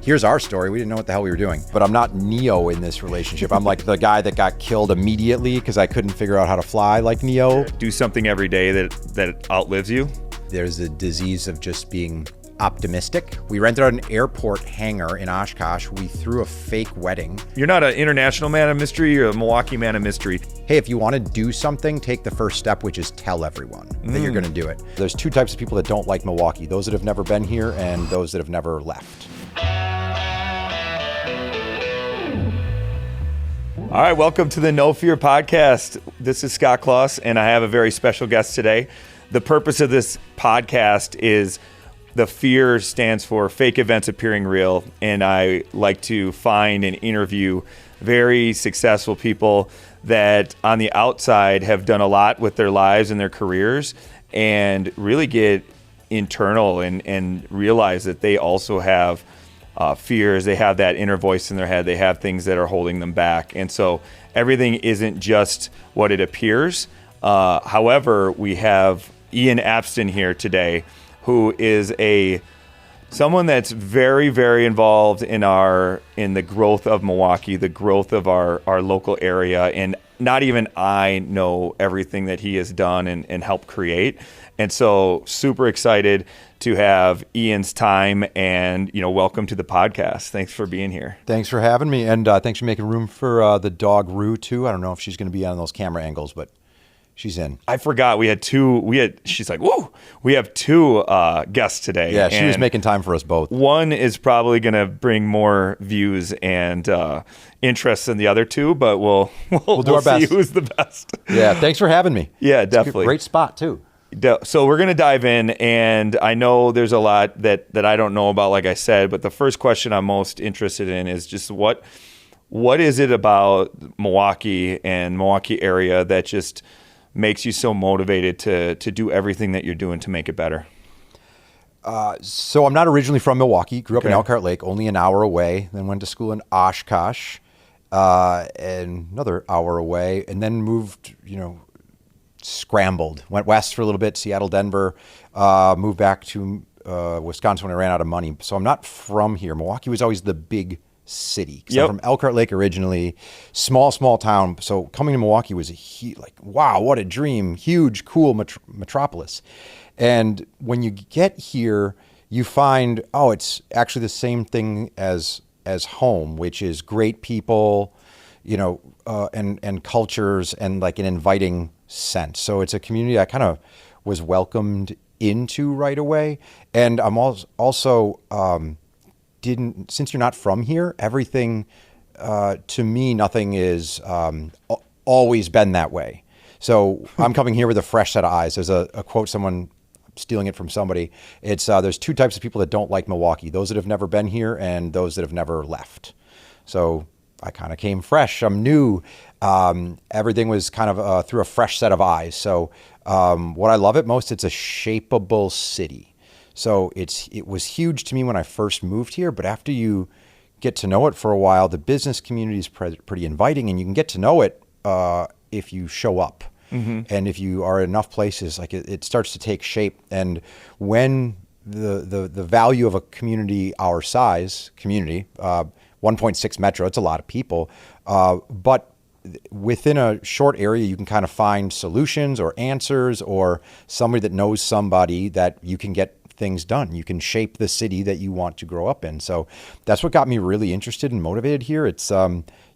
here's our story. We didn't know what the hell we were doing. But I'm not Neo in this relationship. I'm like the guy that got killed immediately because I couldn't figure out how to fly like Neo. Do something every day that outlives you. There's a disease of just being optimistic. We rented out an airport hangar in Oshkosh. We threw a fake wedding. You're not an international man of mystery, you're a Milwaukee man of mystery. Hey, if you want to do something, take the first step, which is tell everyone that you're going to do it. There's two types of people that don't like Milwaukee, those that have never been here and those that have never left. All right, welcome to the No Fear podcast. This is Scott Kloss, and I have a very special guest today. The purpose of this podcast is the F.E.A.R stands for Fake Events Appearing Real, and I like to find and interview very successful people that on the outside have done a lot with their lives and their careers and really get internal and realize that they also have fears. They have that inner voice in their head. They have things that are holding them back. And so everything isn't just what it appears. However, we have Ian Abston here today, who is someone that's very, very involved in the growth of Milwaukee, the growth of our local area. And not even I know everything that he has done and helped create. And so super excited to have Ian's time and, welcome to the podcast. Thanks for being here. Thanks for having me. And thanks for making room for the dog Rue too. I don't know if she's going to be on those camera angles, but she's in. I forgot she's like, whoa, we have two guests today. Yeah, she was making time for us both. One is probably going to bring more views and interest than the other two, but we'll do our best. See who's the best. Yeah, thanks for having me. Yeah, definitely. Great spot too. So we're going to dive in, and I know there's a lot that I don't know about, like I said, but the first question I'm most interested in is just what is it about Milwaukee and Milwaukee area that just makes you so motivated to do everything that you're doing to make it better? So I'm not originally from Milwaukee. Grew up in Elkhart Lake, only an hour away. Then went to school in Oshkosh, and another hour away. And then moved, scrambled. Went west for a little bit, Seattle, Denver. Moved back to Wisconsin when I ran out of money. So I'm not from here. Milwaukee was always the big city. I'm from Elkhart Lake originally, small town. So coming to Milwaukee was wow, what a dream. Huge, cool metropolis. And when you get here, you find, it's actually the same thing as home, which is great people, and cultures and like an inviting sense. So it's a community I kind of was welcomed into right away. And I'm also since you're not from here, everything, to me, nothing is always been that way. So I'm coming here with a fresh set of eyes. There's a quote, someone stealing it from somebody. It's there's two types of people that don't like Milwaukee, those that have never been here and those that have never left. So I kind of came fresh. I'm new. Everything was kind of through a fresh set of eyes. So what I love it most, it's a shapeable city. So it was huge to me when I first moved here, but after you get to know it for a while, the business community is pretty inviting, and you can get to know it if you show up. Mm-hmm. And if you are in enough places, like it starts to take shape. And when the value of a community our size, 1.6 metro, it's a lot of people, but within a short area, you can kind of find solutions or answers or somebody that knows somebody that you can get things done. You can shape the city that you want to grow up in. So that's what got me really interested and motivated here. It's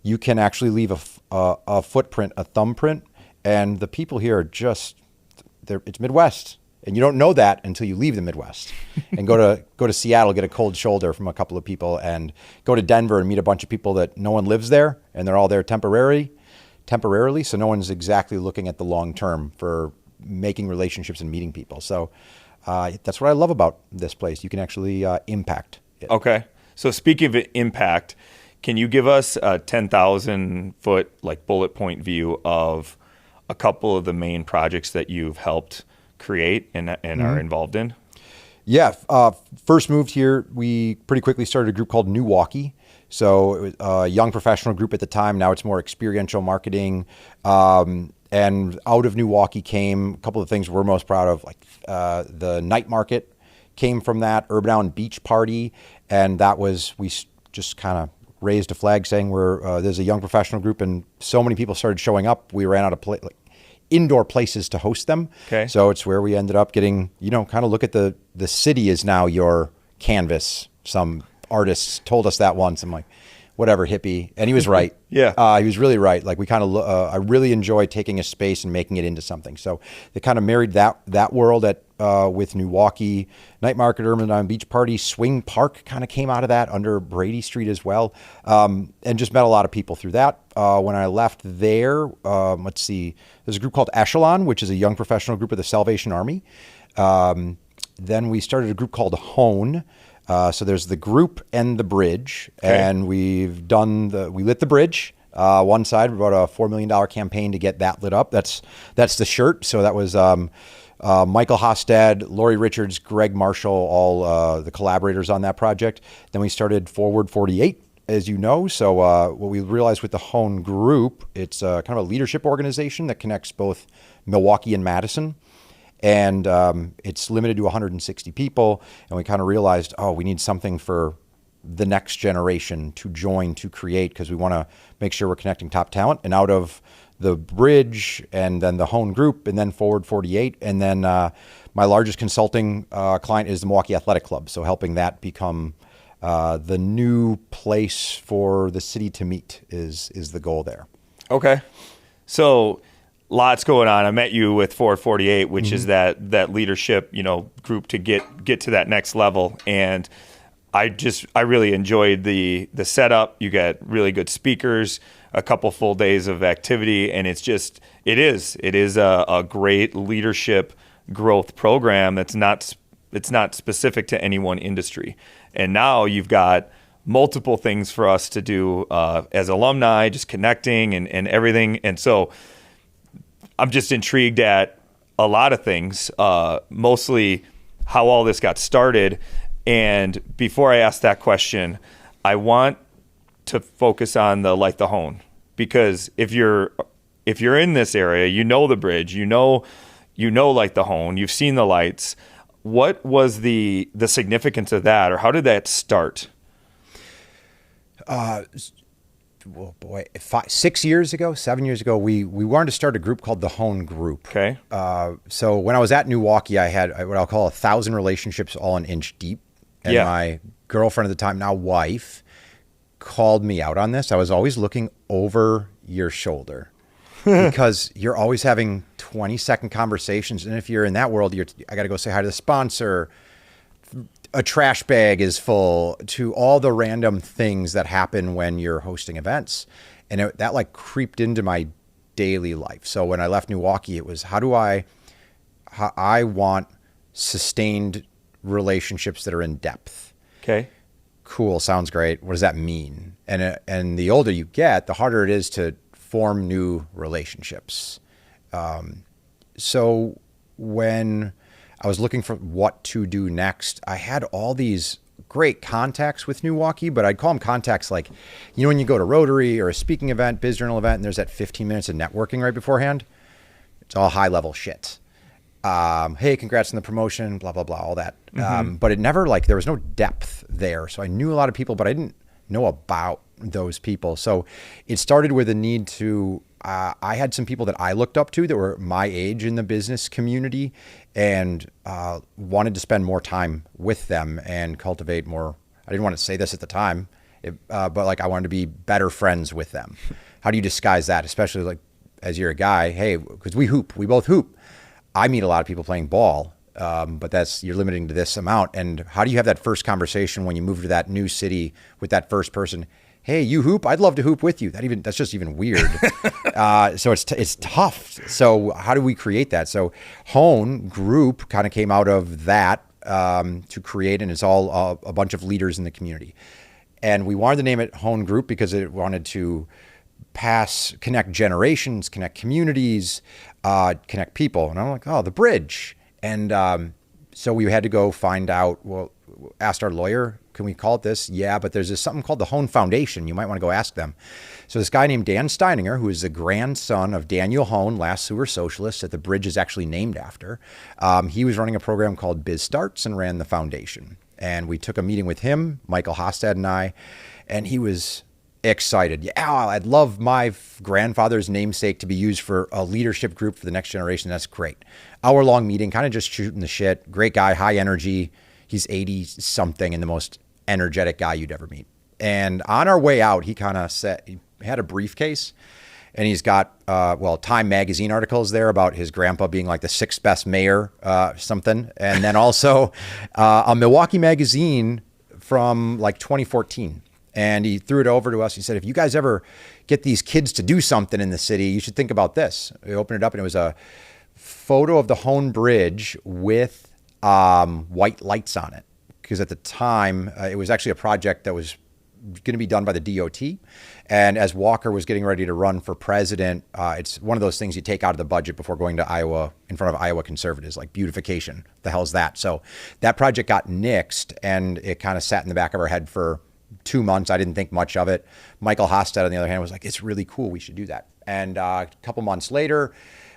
you can actually leave a footprint, a thumbprint, and the people here are it's Midwest. And you don't know that until you leave the Midwest and go to Seattle, get a cold shoulder from a couple of people, and go to Denver and meet a bunch of people that no one lives there, and they're all there temporarily. So no one's exactly looking at the long term for making relationships and meeting people. So that's what I love about this place. You can actually impact it. Okay. So speaking of impact, can you give us a 10,000 foot bullet point view of a couple of the main projects that you've helped create and are involved in? Yeah. First moved here, we pretty quickly started a group called NEWaukee. So it was a young professional group at the time. Now it's more experiential marketing. And out of NEWaukee came a couple of things we're most proud of, like the Night Market came from that, Urban Island Beach Party, And that was, just kind of raised a flag saying there's a young professional group, and so many people started showing up. We ran out of indoor places to host them. Okay. So it's where we ended up getting, kind of look at the city is now your canvas. Some artists told us that once. I'm like, whatever, hippie. And he was right. Yeah. He was really right. Like, we kind of, I really enjoy taking a space and making it into something. So they kind of married that world with NEWaukee Night Market, Urban Beach Party. Swing Park kind of came out of that under Brady Street as well. And just met a lot of people through that. When I left there, let's see, there's a group called Echelon, which is a young professional group of the Salvation Army. Then we started a group called Hoan. So there's the group and the bridge, and we lit the bridge. One side, we wrote a $4 million campaign to get that lit up. That's the shirt. So that was Michael Hostad, Lori Richards, Greg Marshall, all the collaborators on that project. Then we started Forward 48, as you know. So what we realized with the Hoan group, it's kind of a leadership organization that connects both Milwaukee and Madison. And it's limited to 160 people. And we kind of realized, we need something for the next generation to join, to create, because we want to make sure we're connecting top talent. And out of the bridge, and then the Hoan group, and then Forward 48, and then my largest consulting client is the Milwaukee Athletic Club. So helping that become the new place for the city to meet is the goal there. Okay. So lots going on. I met you with 448, which is that leadership, group to get to that next level. And I really enjoyed the setup. You got really good speakers, a couple full days of activity, and it is a great leadership growth program it's not specific to any one industry. And now you've got multiple things for us to do as alumni, just connecting and everything. And so I'm just intrigued at a lot of things, mostly how all this got started. And before I ask that question, I want to focus on the Hoan, because if you're in this area, the bridge, the Hoan, you've seen the lights. What was the significance of that, or how did that start? Well, boy, 7 years ago, we wanted to start a group called the Hoan Group. Okay. So when I was at NEWaukee, I had what I'll call 1,000 relationships all an inch deep. And my girlfriend at the time, now wife, called me out on this. I was always looking over your shoulder because you're always having 20-second conversations. And if you're in that world, I got to go say hi to the sponsor. A trash bag is full, to all the random things that happen when you're hosting events. And that creeped into my daily life. So when I left NEWaukee, it was, how I want sustained relationships that are in depth. Okay. Cool. Sounds great. What does that mean? And the older you get, the harder it is to form new relationships. So when I was looking for what to do next, I had all these great contacts with NEWaukee, but I'd call them contacts like, when you go to Rotary or a speaking event, Biz Journal event, and there's that 15 minutes of networking right beforehand, it's all high level shit. Hey, congrats on the promotion, blah, blah, blah, all that. But it never, there was no depth there. So I knew a lot of people, but I didn't know about those people. So it started with a need to, I had some people that I looked up to that were my age in the business community, and wanted to spend more time with them and cultivate more. I didn't want to say this at the time, but I wanted to be better friends with them. How do you disguise that? Especially as you're a guy, hey, because we both hoop. I meet a lot of people playing ball, but you're limiting to this amount. And how do you have that first conversation when you move to that new city with that first person? Hey, you hoop? I'd love to hoop with you. That's just even weird. So it's tough. So how do we create that? So Hoan Group kind of came out of that to create, and it's all a bunch of leaders in the community. And we wanted to name it Hoan Group because it wanted to connect generations, connect communities, connect people. And I'm like, the bridge. And so we had to go find out, asked our lawyer, can we call it this? Yeah, but there's something called the Hoan Foundation. You might want to go ask them. So this guy named Dan Steininger, who is the grandson of Daniel Hoan, last sewer socialist that the bridge is actually named after, he was running a program called Biz Starts and ran the foundation. And we took a meeting with him, Michael Hostad and I, and he was excited. Yeah, I'd love my grandfather's namesake to be used for a leadership group for the next generation. That's great. Hour-long meeting, kind of just shooting the shit. Great guy, high energy. He's 80-something and the most energetic guy you'd ever meet. And on our way out, he kind of said, he had a briefcase, and he's got, Time magazine articles there about his grandpa being like the 6th best mayor, something. And then also a Milwaukee magazine from like 2014. And he threw it over to us. He said, if you guys ever get these kids to do something in the city, you should think about this. We opened it up, and it was a photo of the Hoan Bridge with white lights on it. Because at the time, it was actually a project that was going to be done by the DOT. And as Walker was getting ready to run for president, it's one of those things you take out of the budget before going to Iowa, in front of Iowa conservatives, like beautification. The hell's that? So that project got nixed, and it kind of sat in the back of our head for 2 months. I didn't think much of it. Michael Hostad, on the other hand, was like, it's really cool. We should do that. And a couple months later,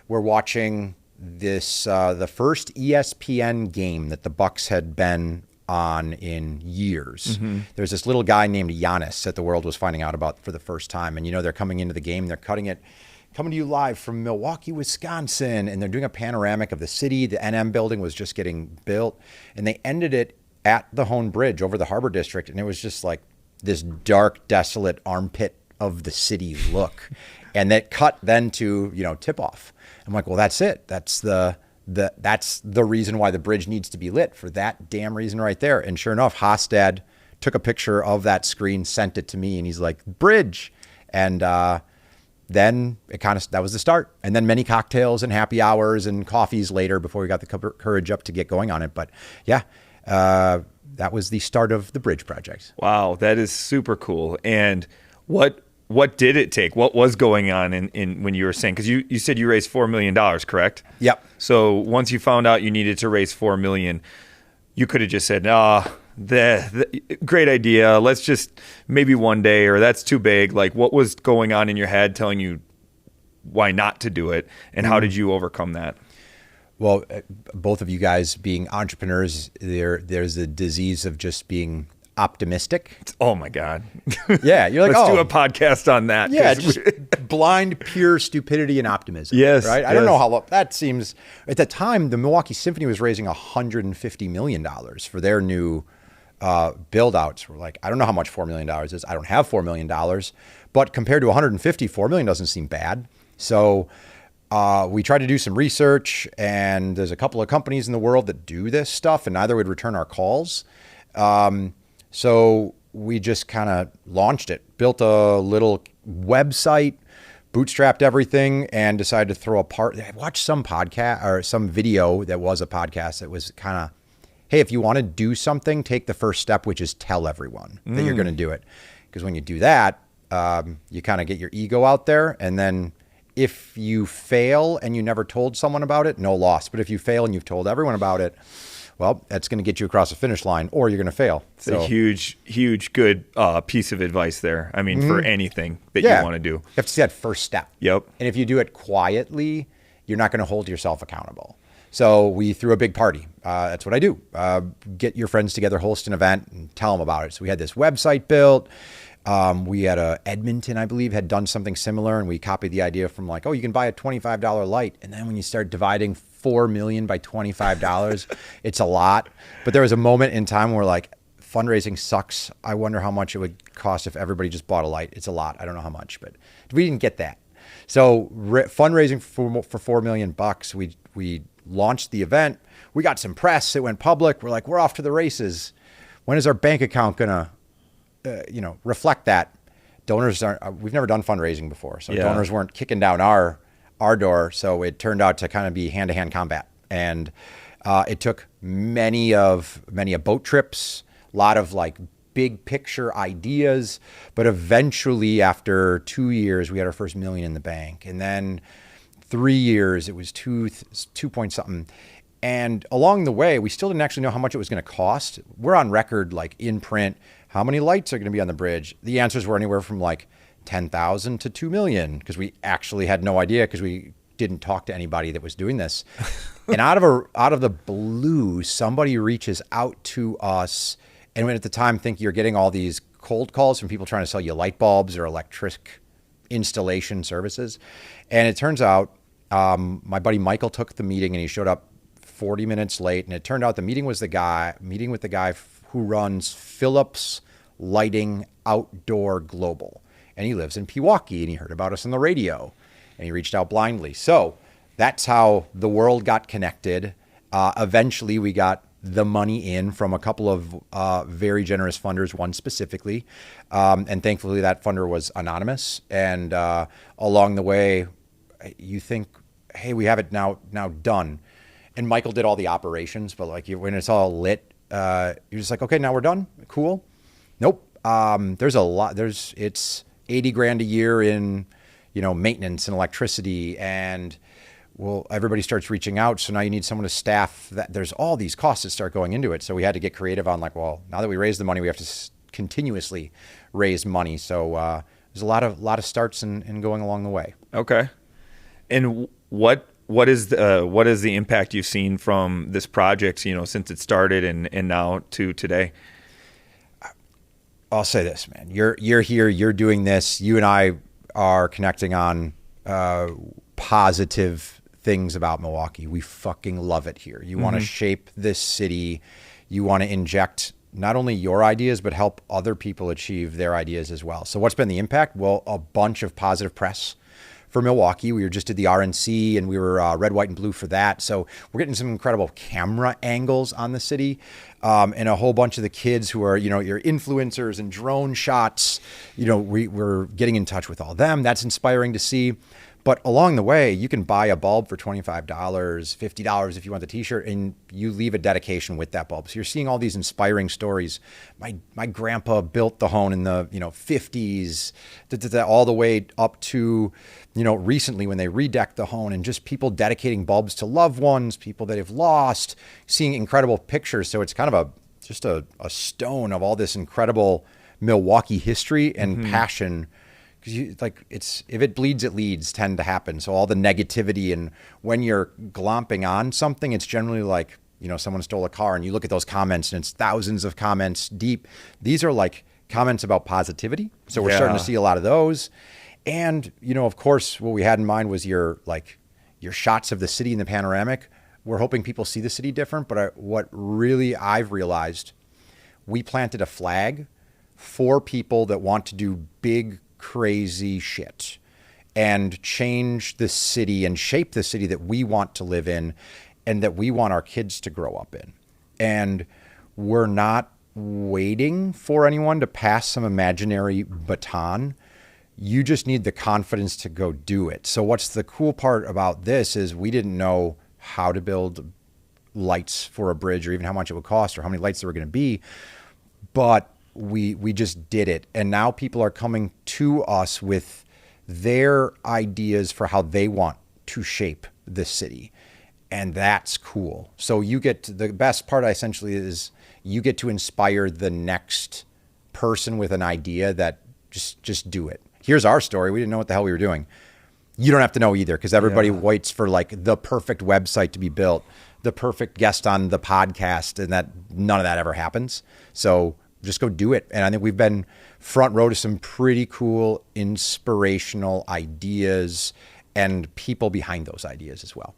we're watching this, the first ESPN game that the Bucks had been on in years. Mm-hmm. There's this little guy named Giannis that the world was finding out about for the first time. And, they're coming into the game. They're coming to you live from Milwaukee, Wisconsin. And they're doing a panoramic of the city. The NM building was just getting built. And they ended it at the Hoan Bridge over the Harbor District. And it was just like this dark, desolate armpit of the city look. And that cut then to, tip off. I'm like, well, that's it. That's the reason why the bridge needs to be lit, for that damn reason right there. And sure enough, Hostad took a picture of that screen, sent it to me, and he's like, bridge. And then that was the start. And then many cocktails and happy hours and coffees later before we got the courage up to get going on it. But yeah, that was the start of the bridge project. Wow, that is super cool. And what did it take? What was going on in when you were saying, because you said you raised $4 million, correct? Yep. So once you found out you needed to raise $4 million, you could have just said, great idea. Let's just maybe one day, or that's too big. Like, what was going on in your head telling you why not to do it? And how did you overcome that? Well, both of you guys being entrepreneurs, there's a disease of just being optimistic. Oh my God. Yeah. You're like, let's do a podcast on that. Yeah. Just blind, pure stupidity and optimism. Yes. Right. I don't know how that seems. At the time, the Milwaukee Symphony was raising $150 million for their new build outs. We're like, I don't know how much $4 million is. I don't have $4 million, but compared to 150, $4 million doesn't seem bad. So we tried to do some research, and there's a couple of companies in the world that do this stuff, and neither would return our calls. So we just kind of launched it, built a little website, bootstrapped everything, and decided to throw a part. I watched some podcast or some video that was a podcast that was kind of, hey, if you want to do something, take the first step, which is tell everyone that you're going to do it. Because when you do that, you kind of get your ego out there. And then if you fail and you never told someone about it, no loss. But if you fail and you've told everyone about it, well, that's going to get you across the finish line, or you're going to fail. It's a huge, good piece of advice there. I mean, for anything that you want to do. You have to see that first step. Yep. And if you do it quietly, you're not going to hold yourself accountable. So we threw a big party. That's what I do. Get your friends together, host an event, and tell them about it. So we had this website built. We had Edmonton, I believe, had done something similar, and we copied the idea from like, oh, you can buy a $25 light. And then when you start dividing $4 million by $25, it's a lot. But there was a moment in time where like, fundraising sucks. I wonder how much it would cost if everybody just bought a light. It's a lot. I don't know how much, but we didn't get that. So fundraising for $4 million, we launched the event. We got some press. It went public. We're like, we're off to the races. When is our bank account gonna reflect that? Donors aren't. We've never done fundraising before, so donors weren't kicking down our door. So it turned out to kind of be hand-to-hand combat, and it took many boat trips, a lot of like big picture ideas, but eventually after 2 years, we had our first $1 million in the bank, and then 3 years it was two point something. And along the way, we still didn't actually know how much it was going to cost. We're on record, like in print, how many lights are going to be on the bridge? The answers were anywhere from like 10,000 to 2 million, because we actually had no idea, because we didn't talk to anybody that was doing this. And out of the blue, somebody reaches out to us, and we at the time think you're getting all these cold calls from people trying to sell you light bulbs or electric installation services. And it turns out my buddy Michael took the meeting, and he showed up 40 minutes late. And it turned out the meeting with the guy who runs Philips Lighting Outdoor Global. And he lives in Milwaukee, and he heard about us on the radio, and he reached out blindly. So that's how the world got connected. Eventually, we got the money in from a couple of very generous funders, one specifically. And thankfully, that funder was anonymous. And along the way, you think, hey, we have it now done. And Michael did all the operations, but like when it's all lit, you're just like, okay, now we're done. Cool. Nope. There's a lot. It's $80,000 a year in, maintenance and electricity, and everybody starts reaching out. So now you need someone to staff that. There's all these costs that start going into it. So we had to get creative on like, well, now that we raised the money, we have to continuously raise money. So there's a lot of starts and going along the way. Okay. And what is the impact you've seen from this project, since it started and now to today? I'll say this, man. You're here. You're doing this. You and I are connecting on positive things about Milwaukee. We fucking love it here. You want to shape this city. You want to inject not only your ideas, but help other people achieve their ideas as well. So what's been the impact? Well, a bunch of positive press for Milwaukee. We just did the RNC, and we were red, white, and blue for that. So we're getting some incredible camera angles on the city, and a whole bunch of the kids who are, your influencers and drone shots. We're getting in touch with all them. That's inspiring to see. But along the way, you can buy a bulb for $25, $50 if you want the t-shirt, and you leave a dedication with that bulb. So you're seeing all these inspiring stories. My grandpa built the Hoan in the 50s, all the way up to recently when they redecked the Hoan, and just people dedicating bulbs to loved ones, people that have lost, seeing incredible pictures. So it's kind of just a stone of all this incredible Milwaukee history and passion. Because if it bleeds, it leads tend to happen. So all the negativity, and when you're glomping on something, it's generally like, someone stole a car, and you look at those comments and it's thousands of comments deep. These are like comments about positivity. So we're starting to see a lot of those. And, of course, what we had in mind was your shots of the city in the panoramic. We're hoping people see the city different. But what really I've realized, we planted a flag for people that want to do big, crazy shit and change the city and shape the city that we want to live in and that we want our kids to grow up in. And we're not waiting for anyone to pass some imaginary baton. You just need the confidence to go do it. So what's the cool part about this is we didn't know how to build lights for a bridge, or even how much it would cost, or how many lights there were going to be, but we just did it. And now people are coming to us with their ideas for how they want to shape the city. And that's cool. So the best part essentially is you get to inspire the next person with an idea that just do it. Here's our story. We didn't know what the hell we were doing. You don't have to know either, because everybody waits for like the perfect website to be built, the perfect guest on the podcast, and that none of that ever happens. So just go do it. And I think we've been front row to some pretty cool, inspirational ideas and people behind those ideas as well.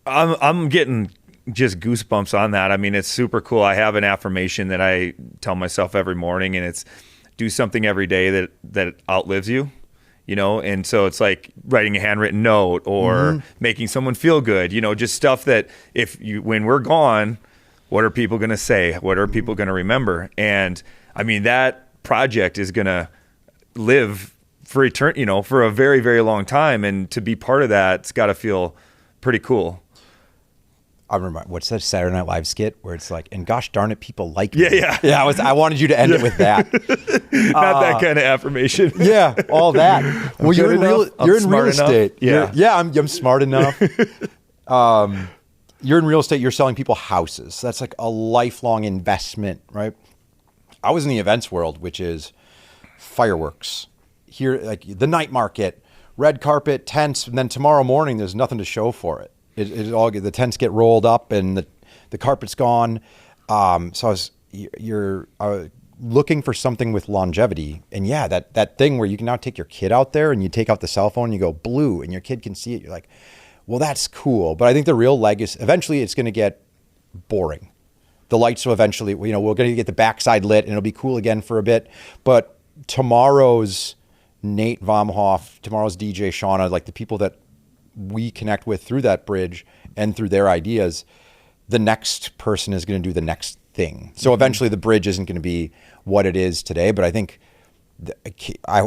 I'm getting just goosebumps on that. I mean, it's super cool. I have an affirmation that I tell myself every morning, and it's do something every day that outlives you. And so it's like writing a handwritten note or making someone feel good, just stuff that when we're gone, what are people going to say? What are people going to remember? And I mean, that project is going to live for for a very, very long time. And to be part of that, it's got to feel pretty cool. I remember, what's that Saturday Night Live skit where it's like, and gosh darn it, people like me. Yeah. I wanted you to end it with that. Not that kind of affirmation. Yeah, all that. Well, you're in real estate. Yeah. I'm smart enough. You're in real estate. You're selling people houses. That's like a lifelong investment, right? I was in the events world, which is fireworks. Here, like the night market, red carpet, tents, and then tomorrow morning, there's nothing to show for it. It all the tents get rolled up and the carpet's gone. So you're looking for something with longevity, and yeah, that thing where you can now take your kid out there and you take out the cell phone and you go blue and your kid can see it. You're like, well, that's cool. But I think the real legacy, eventually it's going to get boring. The lights will eventually, we're going to get the backside lit and it'll be cool again for a bit. But tomorrow's Nate Vomhoff, tomorrow's DJ Shauna, like the people that we connect with through that bridge and through their ideas, the next person is going to do the next thing. So eventually the bridge isn't going to be what it is today, but I think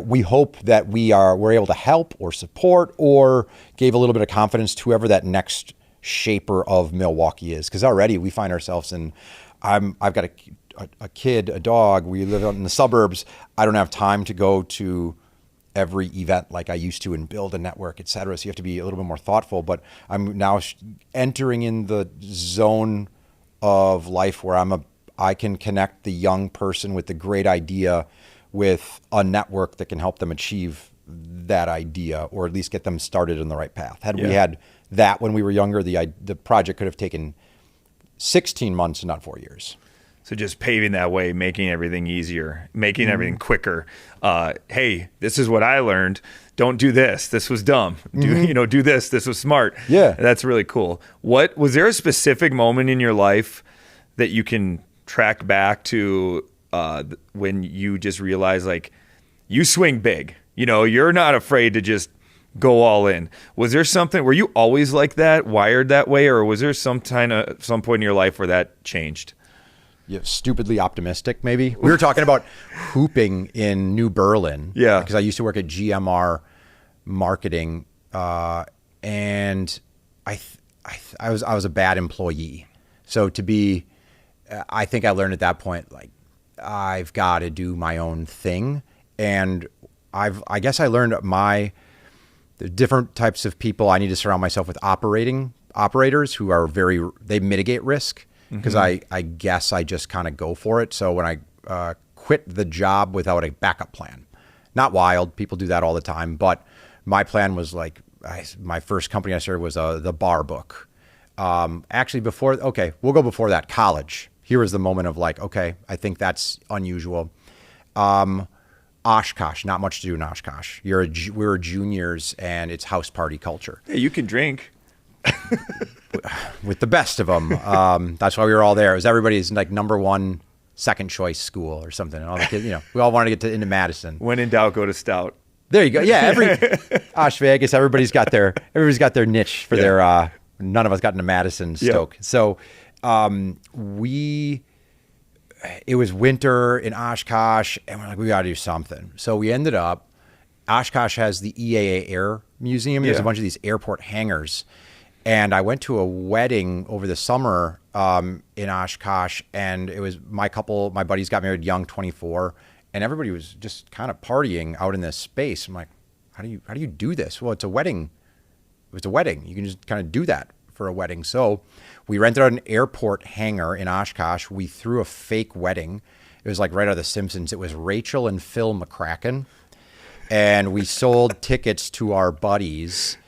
we hope that we're able to help or support or gave a little bit of confidence to whoever that next shaper of Milwaukee is. Because already we find ourselves in, I've got a kid, a dog, we live out in the suburbs. I don't have time to go to every event like I used to and build a network, et cetera. So you have to be a little bit more thoughtful, but I'm now entering in the zone of life where I can connect the young person with the great idea with a network that can help them achieve that idea, or at least get them started in the right path. Had we had that when we were younger, the project could have taken 16 months and not 4 years. So just paving that way, making everything easier, making everything quicker. Hey, this is what I learned. Don't do this. This was dumb. Do this. This was smart. Yeah. That's really cool. Was there a specific moment in your life that you can track back to when you just realized, like, you swing big, you're not afraid to just go all in? Was there something, were you always like that, wired that way, or was there some point in your life where that changed? Yeah, stupidly optimistic, maybe. We were talking about hooping in New Berlin. Yeah. Because I used to work at GMR marketing, and I was a bad employee. So I think I learned at that point, like, I've got to do my own thing. And I guess I learned the different types of people. I need to surround myself with operators who are they mitigate risk. Because I guess I just kind of go for it. So when I quit the job without a backup plan, not wild, people do that all the time, but my plan was like, my first company I started was the bar book. Actually we'll go before that, college. Here was the moment of like, okay, I think that's unusual. Oshkosh, not much to do in Oshkosh. We were juniors and it's house party culture. Hey, you can drink. With the best of them. That's why we were all there. It was everybody's like number one second choice school or something. And all the kids, we all wanted to get into Madison. When in doubt, go to Stout. There you go. Yeah, Osh Vegas, everybody's got their niche for their. None of us got into Madison, Stoke. Yep. So it was winter in Oshkosh, and we're like, we got to do something. So we ended up. Oshkosh has the E.A.A. Museum. There's a bunch of these airport hangars. And I went to a wedding over the summer in Oshkosh, and it was my buddies got married young, 24, and everybody was just kind of partying out in this space. I'm like, how do you do this? Well, it's a wedding. It was a wedding. You can just kind of do that for a wedding. So we rented out an airport hangar in Oshkosh. We threw a fake wedding. It was like right out of The Simpsons. It was Rachel and Phil McCracken, and we sold tickets to our buddies.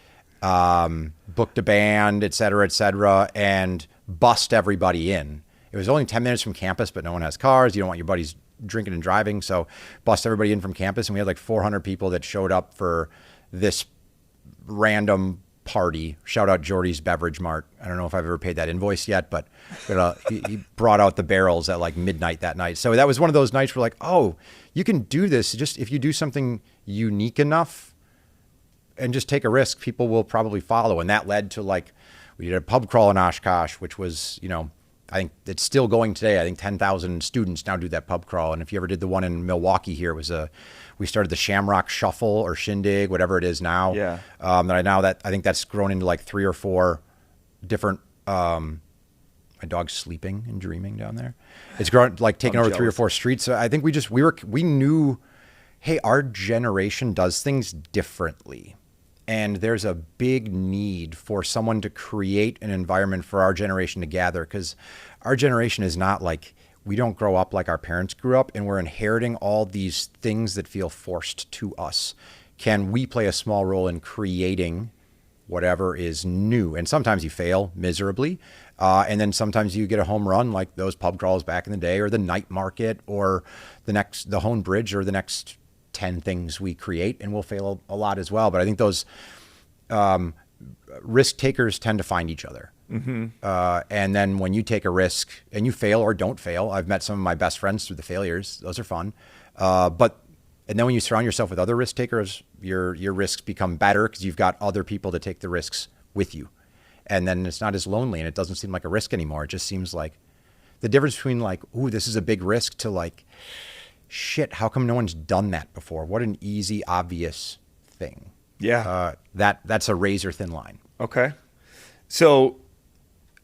Booked a band, et cetera, and bussed everybody in. It was only 10 minutes from campus, but no one has cars. You don't want your buddies drinking and driving. So bust everybody in from campus. And we had like 400 people that showed up for this random party. Shout out Jordy's Beverage Mart. I don't know if I've ever paid that invoice yet, but he brought out the barrels at like midnight that night. So that was one of those nights where like, oh, you can do this. Just if you do something unique enough, and just take a risk, people will probably follow. And that led to like, we did a pub crawl in Oshkosh, which was, I think it's still going today. I think 10,000 students now do that pub crawl. And if you ever did the one in Milwaukee here, it was we started the Shamrock Shuffle or Shindig, whatever it is now. Yeah. I think that's grown into like 3 or 4 different, my dog's sleeping and dreaming down there. It's grown like taking over 3 or 4 streets. So I think we knew, hey, our generation does things differently. And there's a big need for someone to create an environment for our generation to gather, because our generation is not like, we don't grow up like our parents grew up, and we're inheriting all these things that feel forced to us. Can we play a small role in creating whatever is new. And sometimes you fail miserably. And then sometimes you get a home run like those pub crawls back in the day, or the night market, or the Hoan Bridge, or the next 10 things we create, and we'll fail a lot as well. But I think those risk takers tend to find each other. Mm-hmm. And then when you take a risk and you fail or don't fail, I've met some of my best friends through the failures. Those are fun. And then when you surround yourself with other risk takers, your risks become better because you've got other people to take the risks with you. And then it's not as lonely, and it doesn't seem like a risk anymore. It just seems like the difference between like, ooh, this is a big risk, to like, shit, how come no one's done that before? What an easy, obvious thing. Yeah. That's a razor thin line. Okay. So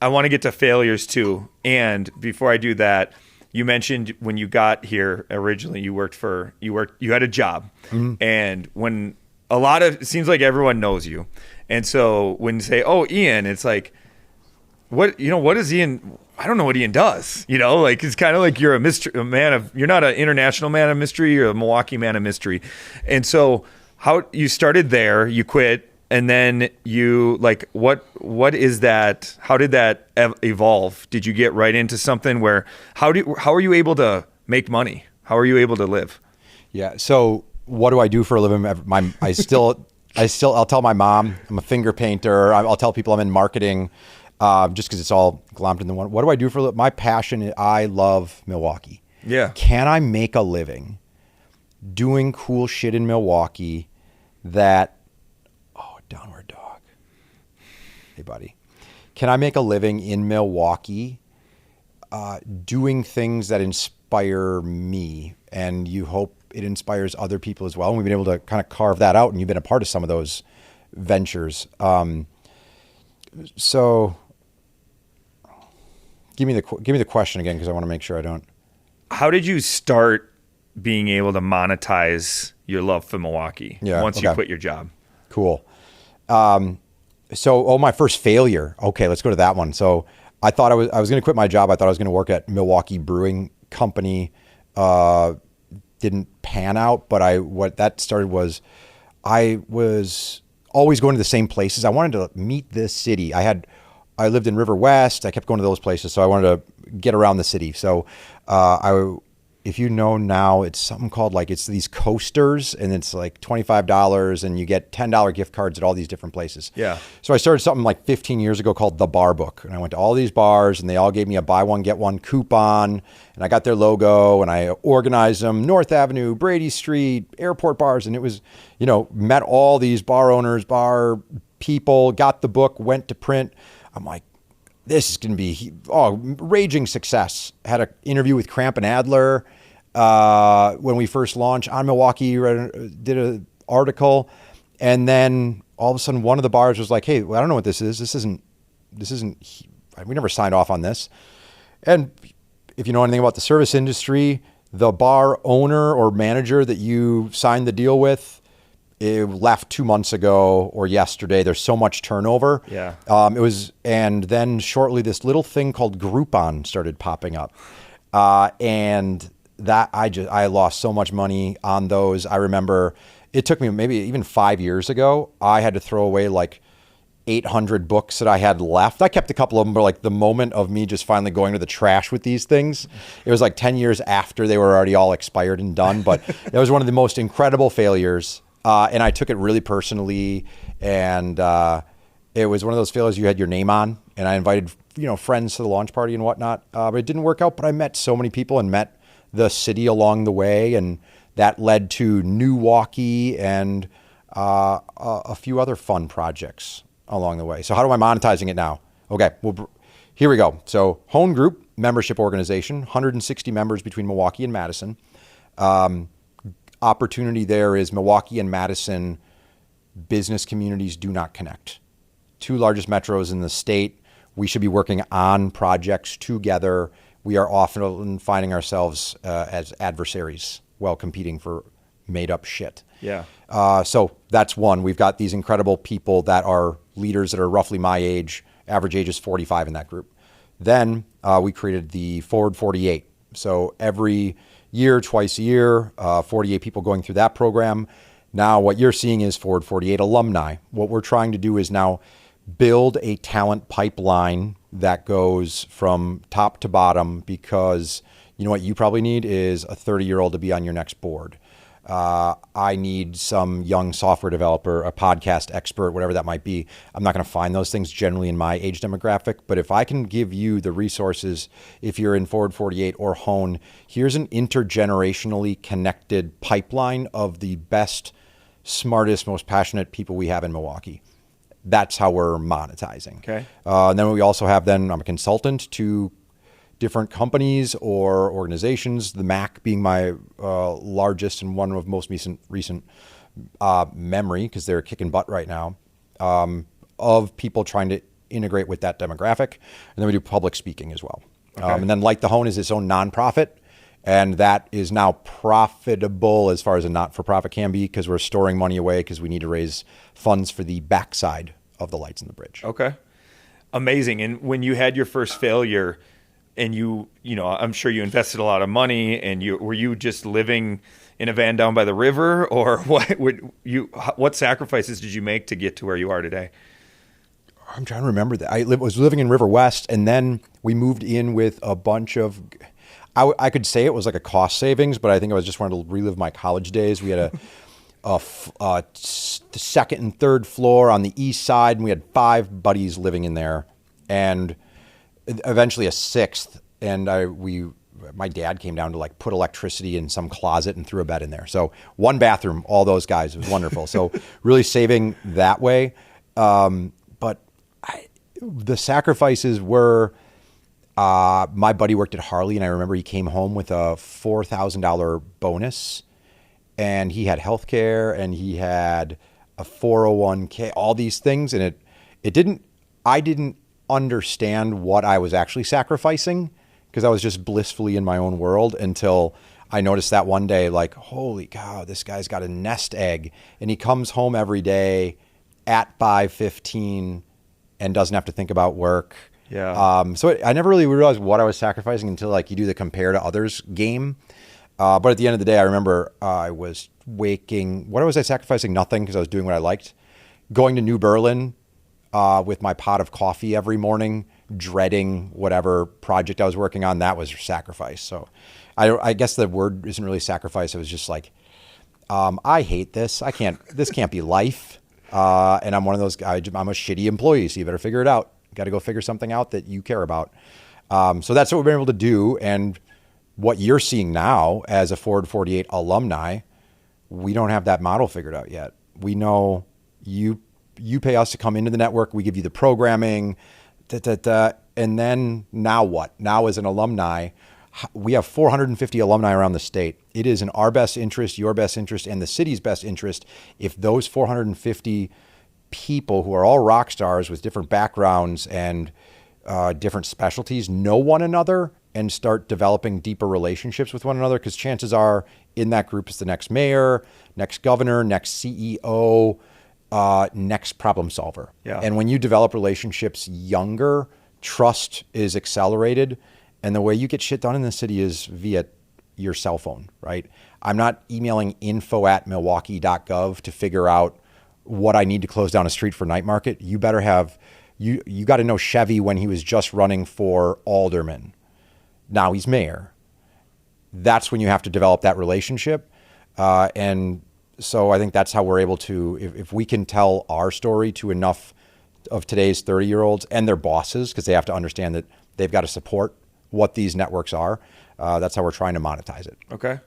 I want to get to failures too. And before I do that, you mentioned when you got here originally, you had a job. Mm-hmm. And when it seems like everyone knows you. And so when you say, oh, Ian, it's like, what is Ian? I don't know what Ian does. Like, it's kind of like you're you're not an international man of mystery, you're a Milwaukee man of mystery. And so how you started there, you quit, and then you like, what is that? How did that evolve? Did you get right into something where, how are you able to make money? How are you able to live? Yeah. So what do I do for a living? I'll tell my mom I'm a finger painter. I'll tell people I'm in marketing, just because it's all glommed into one. What do I do for a living? My passion is I love Milwaukee. Yeah. Can I make a living doing cool shit in Milwaukee downward dog. Hey, buddy. Can I make a living in Milwaukee doing things that inspire me? And you hope it inspires other people as well. And we've been able to kind of carve that out, and you've been a part of some of those ventures. So give me the question again, because I want to make sure I don't. How did you start being able to monetize your love for Milwaukee once you quit your job? Cool. My first failure. Okay, let's go to that one. So I thought I was going to quit my job. I thought I was going to work at Milwaukee Brewing Company. Didn't pan out, but what that started was I was always going to the same places. I wanted to meet this city. I lived in River West. I kept going to those places, so I wanted to get around the city. So if you know now, it's something called it's these coasters, and it's like $25, and you get $10 gift cards at all these different places. Yeah. So I started something like 15 years ago called The Bar Book, and I went to all these bars, and they all gave me a buy one, get one coupon, and I got their logo, and I organized them, North Avenue, Brady Street, airport bars, and it was, met all these bar owners, bar people, got the book, went to print. I'm like, this is going to be raging success. Had an interview with Cramp and Adler when we first launched on Milwaukee. Did an article, and then all of a sudden, one of the bars was like, "Hey, I don't know what this is. This isn't. We never signed off on this." And if you know anything about the service industry, the bar owner or manager that you signed the deal with, it left 2 months ago or yesterday. There's so much turnover. Yeah. And then shortly this little thing called Groupon started popping up. And that I lost so much money on those. I remember it took me maybe even 5 years ago. I had to throw away like 800 books that I had left. I kept a couple of them, but like the moment of me just finally going to the trash with these things, it was like 10 years after they were already all expired and done. But it was one of the most incredible failures. And I took it really personally, and it was one of those failures you had your name on, and I invited friends to the launch party and whatnot, but it didn't work out. But I met so many people and met the city along the way, and that led to NEWaukee and a few other fun projects along the way. So how am I monetizing it now? Okay, well, here we go. So Hoan Group, membership organization, 160 members between Milwaukee and Madison. Opportunity there is Milwaukee and Madison business communities do not connect. Two largest metros in the state. We should be working on projects together. We are often finding ourselves as adversaries while competing for made up shit. Yeah. So that's one. We've got these incredible people that are leaders that are roughly my age. Average age is 45 in that group. Then we created the Forward 48. So every year, twice a year, 48 people going through that program. Now, what you're seeing is Forward 48 alumni. What we're trying to do is now build a talent pipeline that goes from top to bottom, because you know what you probably need is a 30-year-old to be on your next board. I need some young software developer, a podcast expert, whatever that might be. I'm not going to find those things generally in my age demographic, but if I can give you the resources, if you're in Forward 48 or Hoan, here's an intergenerationally connected pipeline of the best, smartest, most passionate people we have in Milwaukee. That's how we're monetizing. Okay. And then we also have, I'm a consultant to different companies or organizations, the MAC being my largest and one of most recent memory, because they're kicking butt right now, of people trying to integrate with that demographic. And then we do public speaking as well. Okay. And then Like the Hoan is its own nonprofit, and that is now profitable as far as a not-for-profit can be, because we're storing money away because we need to raise funds for the backside of the lights in the bridge. Okay. Amazing. And when you had your first failure, and you know, I'm sure you invested a lot of money, and were you just living in a van down by the river, or what sacrifices did you make to get to where you are today? I'm trying to remember that. I was living in River West, and then we moved in with a bunch of, I could say it was like a cost savings, but I think I was just wanting to relive my college days. We had the second and third floor on the east side, and we had 5 buddies living in there, and eventually a 6th. And my dad came down to like put electricity in some closet and threw a bed in there. So 1 bathroom, all those guys. It was wonderful. So really saving that way. But the sacrifices were, my buddy worked at Harley, and I remember he came home with a $4,000 bonus, and he had health care, and he had a 401k, all these things. And I didn't understand what I was actually sacrificing, because I was just blissfully in my own world, until I noticed that one day, like, holy cow, this guy's got a nest egg, and he comes home every day at 5:15 and doesn't have to think about work. Yeah. So I never really realized what I was sacrificing until like you do the compare to others game. But at the end of the day, I remember I was what was I sacrificing? Nothing, because I was doing what I liked. Going to New Berlin with my pot of coffee every morning, dreading whatever project I was working on, that was sacrifice. So I guess the word isn't really sacrifice. It was just like, I hate this. This can't be life. And I'm one of those guys, I'm a shitty employee, so you better figure it out. You got to go figure something out that you care about. So that's what we've been able to do. And what you're seeing now as a Forward 48 alumni, we don't have that model figured out yet. We know you pay us to come into the network. We give you the programming, and then now what? Now as an alumni, we have 450 alumni around the state. It is in our best interest, your best interest, and the city's best interest if those 450 people, who are all rock stars with different backgrounds and different specialties, know one another and start developing deeper relationships with one another, because chances are in that group is the next mayor, next governor, next CEO, next problem solver. Yeah. And when you develop relationships younger, trust is accelerated. And the way you get shit done in the city is via your cell phone, right? I'm not emailing info@milwaukee.gov to figure out what I need to close down a street for night market. You better have, you got to know Chevy when he was just running for alderman. Now he's mayor. That's when you have to develop that relationship. And so I think that's how we're able to, if we can tell our story to enough of today's 30-year-olds and their bosses, because they have to understand that they've got to support what these networks are. That's how we're trying to monetize it. Okay.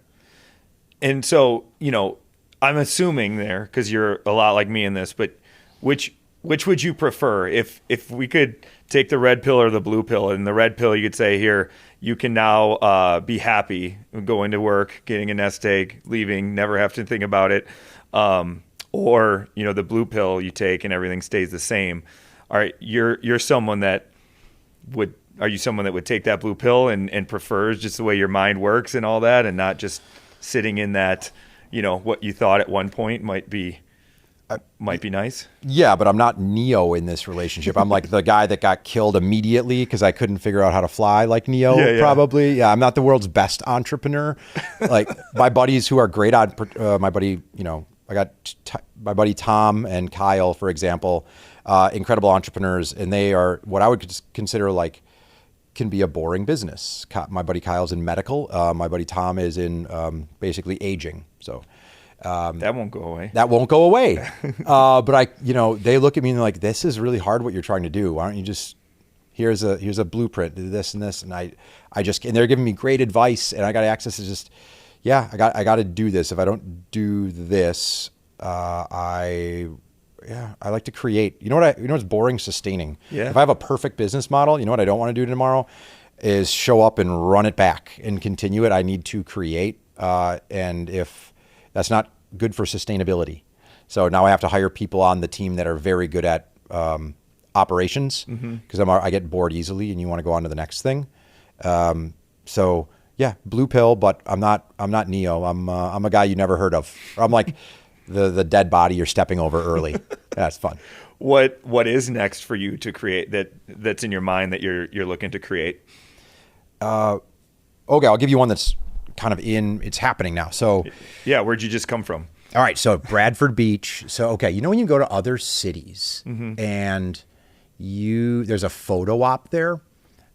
And so, you know, I'm assuming there, because you're a lot like me in this, but which would you prefer? If we could take the red pill or the blue pill, and the red pill, you could say here, you can now be happy going to work, getting a nest egg, leaving, never have to think about it. Or, you know, the blue pill you take and everything stays the same. All right, you're someone that would, are you someone that would take that blue pill and prefers just the way your mind works and all that, and not just sitting in that, you know, what you thought at one point might be nice? Yeah, but I'm not Neo in this relationship. I'm like the guy that got killed immediately because I couldn't figure out how to fly like Neo, probably. Yeah, I'm not the world's best entrepreneur. Like my buddies who are great my buddy, you know, my buddy Tom and Kyle, for example, incredible entrepreneurs, and they are what I would consider like can be a boring business. My buddy Kyle's in medical. My buddy Tom is in basically aging. So that won't go away. That won't go away. But they look at me and they're like, "This is really hard. What you're trying to do. Why don't you just here's a blueprint, do this and this." And and they're giving me great advice, and I got access to just, I got to do this. If I don't do this, I like to create. You know what's boring? Sustaining. Yeah. If I have a perfect business model, you know what I don't want to do tomorrow is show up and run it back and continue it. I need to create. And if that's not good for sustainability. So now I have to hire people on the team that are very good at operations, because I get bored easily and you want to go on to the next thing. So yeah, blue pill, but I'm not Neo. I'm a guy you never heard of. I'm like the dead body you're stepping over early. That's fun. What is next for you to create that's in your mind that you're looking to create? Okay, I'll give you one that's kind of it's happening now. So yeah, where'd you just come from? All right, so Bradford Beach. So okay, when you go to other cities and there's a photo op there,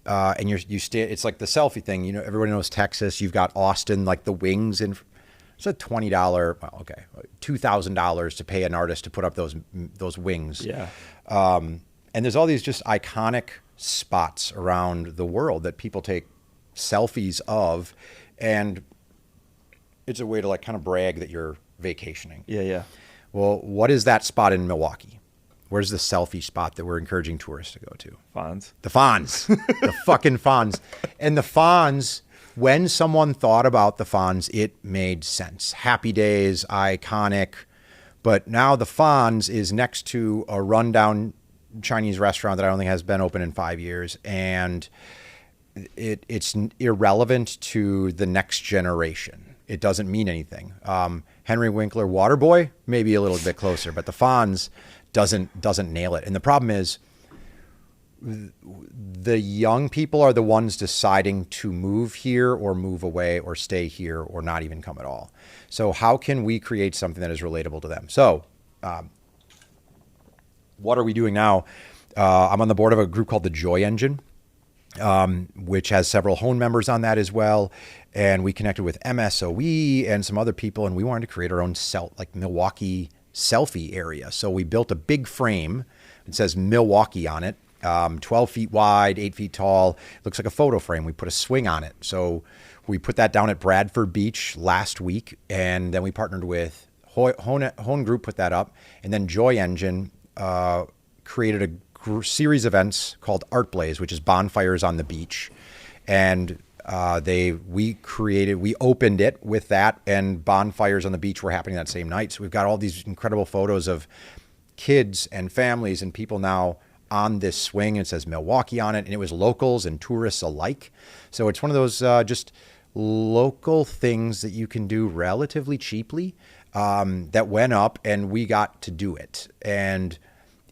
and you stay. It's like the selfie thing. Everybody knows Texas. You've got Austin, like the wings, and it's a $20. Well, okay, $2,000 to pay an artist to put up those wings. Yeah. And there's all these just iconic spots around the world that people take selfies of, and it's a way to like kind of brag that you're vacationing. Yeah. Well, what is that spot in Milwaukee? Where's the selfie spot that we're encouraging tourists to go to? Fonz. The Fonz. The fucking Fonz. And the Fonz, when someone thought about the Fonz, it made sense. Happy Days, iconic. But now the Fonz is next to a rundown Chinese restaurant that I don't think has been open in 5 years. And it's irrelevant to the next generation. It doesn't mean anything. Henry Winkler Waterboy, maybe a little bit closer, but the Fonz doesn't nail it. And the problem is the young people are the ones deciding to move here or move away or stay here or not even come at all. So how can we create something that is relatable to them? So what are we doing now? I'm on the board of a group called the Joy Engine, which has several Hoan members on that as well. And we connected with MSOE and some other people, and we wanted to create our own Milwaukee selfie area. So we built a big frame. It says Milwaukee on it, 12 feet wide, 8 feet tall. It looks like a photo frame. We put a swing on it. So we put that down at Bradford Beach last week, and then we partnered with Hoan Group, put that up, and then Joy Engine created a series of events called Art Blaze, which is bonfires on the beach. And we opened it with that, and bonfires on the beach were happening that same night. So we've got all these incredible photos of kids and families and people now on this swing. It says Milwaukee on it, and it was locals and tourists alike. So it's one of those just local things that you can do relatively cheaply that went up, and we got to do it. And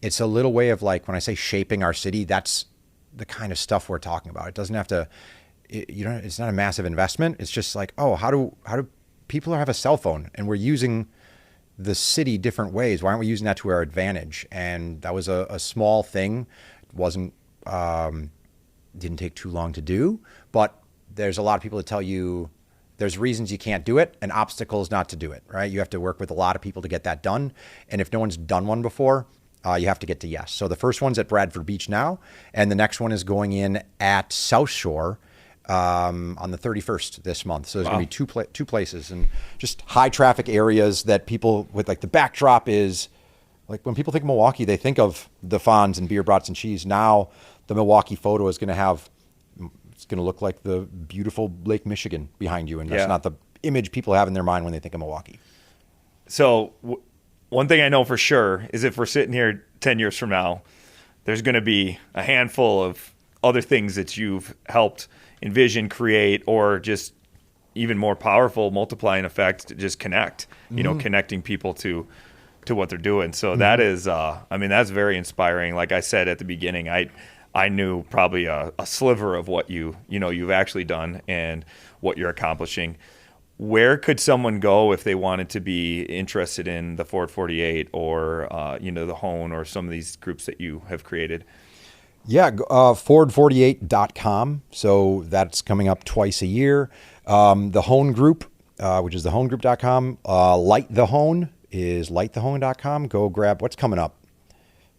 it's a little way of like, when I say shaping our city, that's the kind of stuff we're talking about. It doesn't have to, it's not a massive investment. It's just like, how do people have a cell phone, and we're using the city different ways? Why aren't we using that to our advantage? And that was a small thing. It wasn't, didn't take too long to do, but there's a lot of people that tell you there's reasons you can't do it and obstacles not to do it, right? You have to work with a lot of people to get that done. And if no one's done one before, you have to get to yes. So the first one's at Bradford Beach now, and the next one is going in at South Shore on the 31st this month. So there's going to be two places, and just high traffic areas that people with, like, the backdrop is like, when people think of Milwaukee, they think of the Fonz and beer, brats, and cheese. Now the Milwaukee photo is going to it's going to look like the beautiful Lake Michigan behind you, and that's not the image people have in their mind when they think of Milwaukee. So one thing I know for sure is if we're sitting here 10 years from now, there's going to be a handful of other things that you've helped envision, create, or just even more powerful multiplying effect to just connect, connecting people to what they're doing. So that is, that's very inspiring. Like I said at the beginning, I knew probably a sliver of what you've actually done and what you're accomplishing. where could someone go if they wanted to be interested in the Forward 48 or, the Hoan or some of these groups that you have created? Yeah, forward48.com. So that's coming up twice a year. The Hoan Group, which is thehoangroup.com. Light the Hoan is lightthehoan.com. Go grab what's coming up.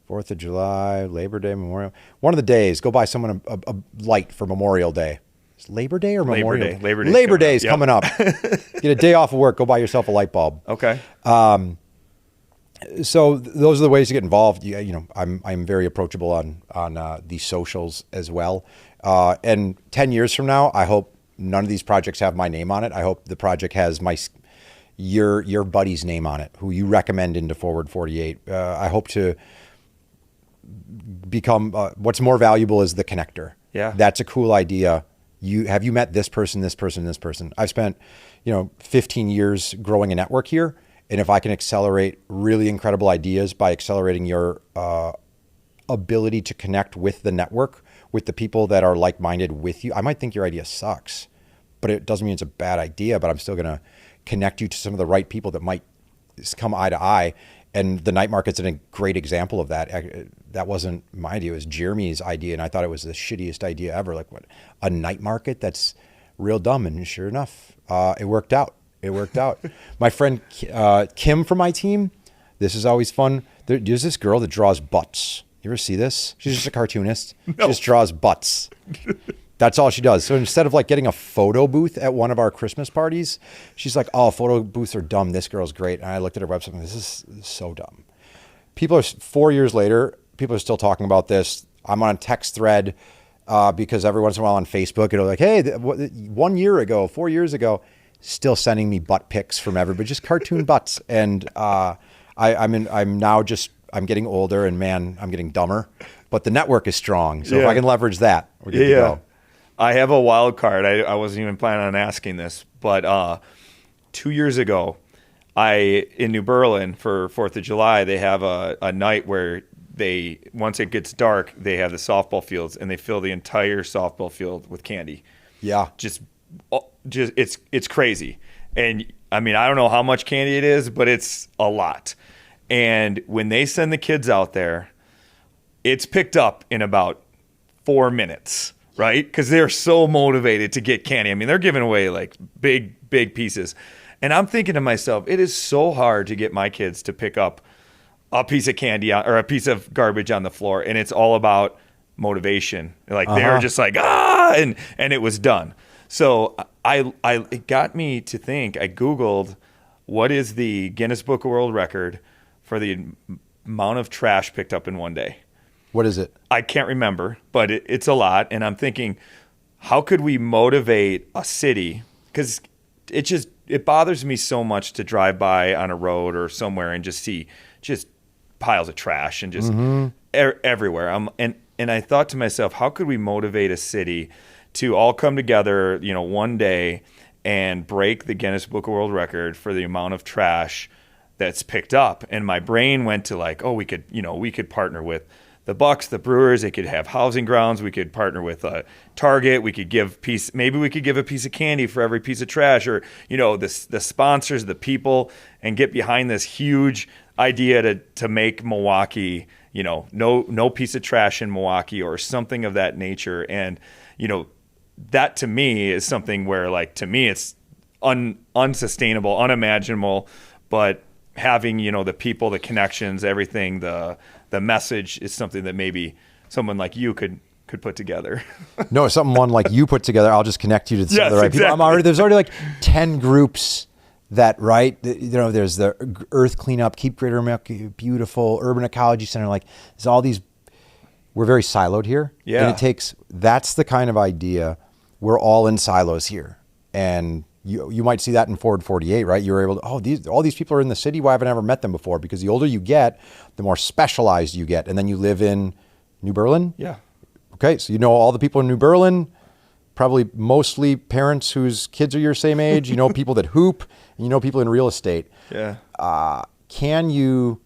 4th of July, Labor Day, Memorial. One of the days, go buy someone a light for Memorial Day. It's Labor Day or Memorial Day? Labor Day is coming up. Get a day off of work. Go buy yourself a light bulb. Okay. So those are the ways to get involved. I'm very approachable on these socials as well. And 10 years from now, I hope none of these projects have my name on it. I hope the project has your buddy's name on it, who you recommend into Forward 48. I hope to become what's more valuable is the connector. Yeah, that's a cool idea. Have you met this person, this person, this person? I've spent 15 years growing a network here. And if I can accelerate really incredible ideas by accelerating your ability to connect with the network, with the people that are like-minded with you, I might think your idea sucks, but it doesn't mean it's a bad idea, but I'm still going to connect you to some of the right people that might come eye to eye. And the night market's a great example of that. That wasn't my idea. It was Jeremy's idea, and I thought it was the shittiest idea ever. Like, what, a night market? That's real dumb. And sure enough, it worked out. My friend Kim from my team, this is always fun. There's this girl that draws butts. You ever see this? She's just a cartoonist. No. She just draws butts. That's all she does. So instead of like getting a photo booth at one of our Christmas parties, she's like, oh, photo booths are dumb. This girl's great. And I looked at her website and this is so dumb. 4 years later, people are still talking about this. I'm on a text thread because every once in a while on Facebook, it'll like, hey, 1 year ago, 4 years ago, still sending me butt pics from everybody, just cartoon butts. And I'm getting older and man, I'm getting dumber, but the network is strong. So if I can leverage that, we're good to go. I have a wild card. I wasn't even planning on asking this, but 2 years ago, in New Berlin for 4th of July, they have a night where once it gets dark, they have the softball fields and they fill the entire softball field with candy. Yeah. Just it's crazy. And I mean, I don't know how much candy it is, but it's a lot. And when they send the kids out there, it's picked up in about 4 minutes, right? Because they're so motivated to get candy. I mean, they're giving away like big pieces. And I'm thinking to myself, it is so hard to get my kids to pick up a piece of candy or a piece of garbage on the floor. And it's all about motivation. Like they're just like, and it was done. So it got me to think. I Googled what is the Guinness Book of World Record for the amount of trash picked up in one day. What is it? I can't remember, but it's a lot. And I'm thinking, how could we motivate a city? Because it bothers me so much to drive by on a road or somewhere and just see just piles of trash and just everywhere. And I thought to myself, how could we motivate a city to all come together, one day and break the Guinness Book of World Record for the amount of trash that's picked up? And my brain went to like, oh, we could partner with the Bucks, the Brewers. They could have housing grounds. We could partner with Target. We could maybe we could give a piece of candy for every piece of trash, or the sponsors, the people, and get behind this huge idea to make Milwaukee, no piece of trash in Milwaukee or something of that nature. And that to me is something where, like, to me it's unsustainable, unimaginable, but having, the people, the connections, everything, the message is something that maybe someone like you could put together. No, someone like you put together, I'll just connect you to some of the right people. There's already like 10 groups that, right? There's the Earth Cleanup, Keep Greater Milwaukee Beautiful, Urban Ecology Center. Like, there's all these. We're very siloed here. Yeah. And that's the kind of idea. We're all in silos here. And you might see that in Forward 48, right? You're able to, all these people are in the city. Why haven't I ever met them before? Because the older you get, the more specialized you get. And then you live in New Berlin? Yeah. Okay, so you know all the people in New Berlin, probably mostly parents whose kids are your same age. You know people that hoop, and you know people in real estate. Yeah. Can you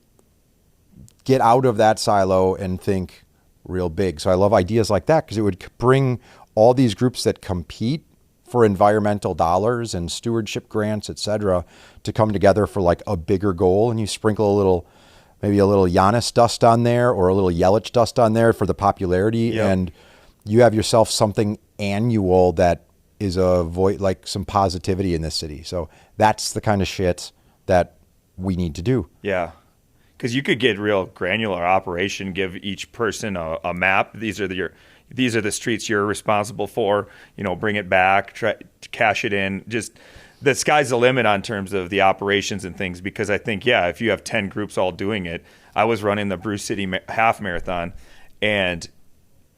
get out of that silo and think real big? So I love ideas like that because it would bring all these groups that compete for environmental dollars and stewardship grants, et cetera, to come together for like a bigger goal. And you sprinkle maybe a little Giannis dust on there or a little Yelich dust on there for the popularity. Yep. And you have yourself something annual that is like some positivity in this city. So that's the kind of shit that we need to do. Yeah. Because you could get real granular operation, give each person a map. These are the streets you're responsible for. Bring it back, try to cash it in. Just the sky's the limit on terms of the operations and things. Because I think, if you have 10 groups all doing it, I was running the Bruce City half marathon, and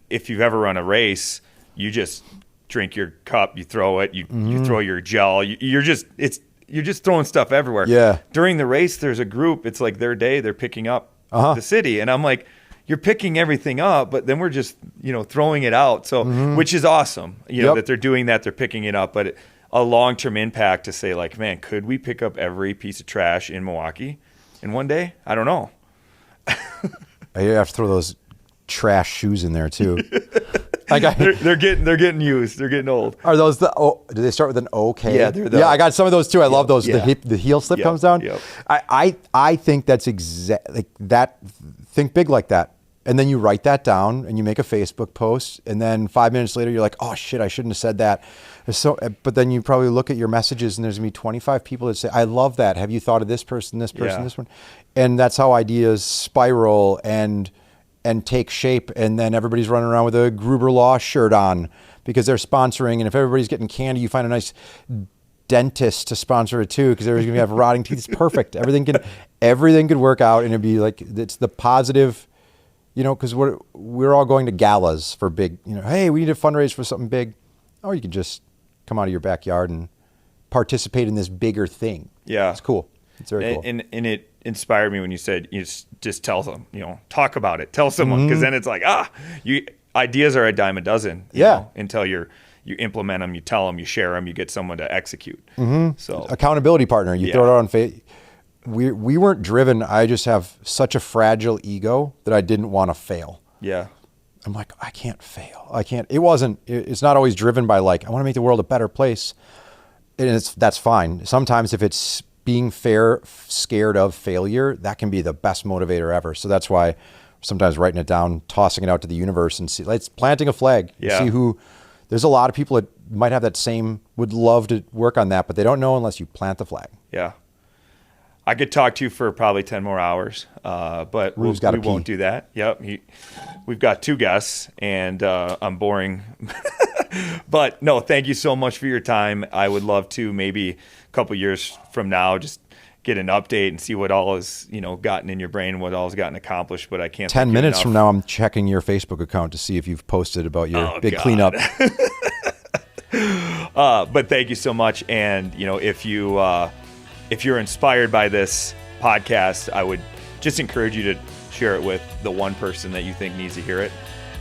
if you've ever run a race, you just drink your cup, you throw it, you throw your gel. You're just throwing stuff everywhere. Yeah. During the race, there's a group. It's like their day. They're picking up the city, and I'm like, you're picking everything up, but then we're just throwing it out. So, which is awesome. That they're doing that. They're picking it up, but a long-term impact to say like, man, could we pick up every piece of trash in Milwaukee in one day? I don't know. You have to throw those trash shoes in there too. They're getting used. They're getting old. Are those do they start with an OK? Yeah, they're I got some of those too. I love those. Yeah. The heel slip comes down. Yep. I think that's like that. Think big like that, and then you write that down and you make a Facebook post, and then 5 minutes later you're like, oh shit, I shouldn't have said that. But then you probably look at your messages and there's gonna be 25 people that say, I love that. Have you thought of this person, this one? And that's how ideas spiral and take shape, and then everybody's running around with a Gruber Law shirt on because they're sponsoring, and if everybody's getting candy, you find a nice dentist to sponsor it too because everybody's gonna have rotting teeth. It's perfect. Everything could work out, and it'd be like it's the positive, because we're all going to galas for big, hey, we need to fundraise for something big, or you can just come out of your backyard and participate in this bigger thing. Yeah, it's cool. It's very cool. And it inspired me when you said you just tell them, talk about it, tell someone, because then it's like ideas are a dime a dozen. You know, until you implement them, you tell them, you share them, you get someone to execute. So accountability partner, you throw it out on Facebook. We weren't driven. I just have such a fragile ego that I didn't want to fail. Yeah. I'm like, I can't fail. I can't. It's not always driven by like, I want to make the world a better place. And that's fine. Sometimes if it's being scared of failure, that can be the best motivator ever. So that's why sometimes writing it down, tossing it out to the universe and see, like planting a flag. Yeah. See there's a lot of people that might have that would love to work on that, but they don't know unless you plant the flag. Yeah. I could talk to you for probably 10 more hours, but we won't do that. Yep. We've got 2 guests, and I'm boring. But no, thank you so much for your time. I would love to maybe a couple years from now just get an update and see what all has gotten in your brain, what all has gotten accomplished. But I can't. 10 minutes from now, I'm checking your Facebook account to see if you've posted about your big cleanup. But thank you so much. And if you're inspired by this podcast, I would just encourage you to share it with the one person that you think needs to hear it.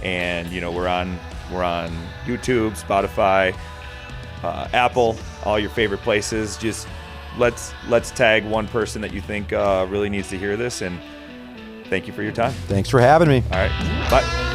And we're on YouTube, Spotify, Apple, all your favorite places. Just let's tag one person that you think really needs to hear this. And thank you for your time. Thanks for having me. All right, bye.